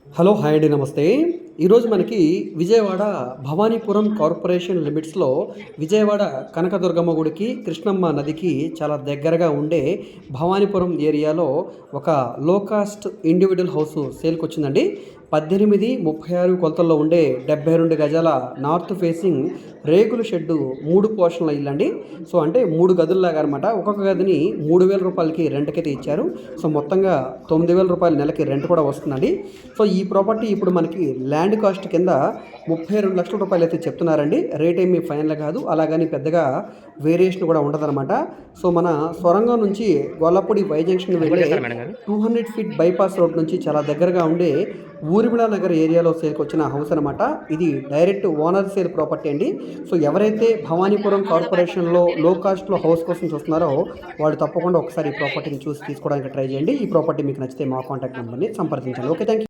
Hello! Hi అండి. నమస్తే. ఈరోజు మనకి విజయవాడ భవానీపురం కార్పొరేషన్ లిమిట్స్‌లో విజయవాడ కనకదుర్గమ్మ గుడికి, కృష్ణమ్మ నదికి చాలా దగ్గరగా ఉండే భవానీపురం ఏరియాలో ఒక లో కాస్ట్ ఇండివిడ్యువల్ హౌసు సేల్‌కొచ్చిందండి. 18, 36 కొలతల్లో ఉండే 72 గజాల నార్త్ ఫేసింగ్ రేకుల షెడ్డు 3 పోర్షన్‌ల ఇల్లండి. సో, అంటే 3 గదుల్లాగా అనమాట. ఒక్కొక్క గదిని రూ. 3000కి రెంట్‌కైతే ఇచ్చారు. సో, మొత్తంగా రూ. 9000 నెలకి రెంట్ కూడా వస్తుందండి. సో, ఈ ప్రాపర్టీ ఇప్పుడు మనకి ల్యాండ్ కాస్ట్ కింద రూ. 32,00,000 అయితే చెప్తున్నారండి. రేట్ ఏమి ఫైనల్ కాదు. అలాగని పెద్దగా వేరియేషన్ కూడా ఉండదనమాట. సో, మన సొరంగం నుంచి గొల్లపూడి వై జంక్షన్ అది కూడా వెళ్ళే చేస్తారా మేడం గారు? 200 ఫీట్ బైపాస్ రోడ్ నుంచి చాలా దగ్గరగా ఉండే ఊర్మిళ నగర్ ఏరియాలో సేల్‌కొచ్చిన హౌస్ అనమాట. ఇది డైరెక్ట్ ఓనర్ సేల్ ప్రాపర్టీ అండి. సో, ఎవరైతే భవానీపురం కార్పొరేషన్‌లో లో కాస్ట్‌లో హౌస్ కోసం చూస్తున్నారో వాళ్ళు తప్పకుండా ఒకసారి ఈ ప్రాపర్టీని చూసి తీసుకోవడానికి ట్రై చేయండి. ఈ ప్రాపర్టీ మీకు నచ్చితే మా కాంటాక్ట్ నంబర్‌ని సంప్రదించండి. ఓకే. Thank you.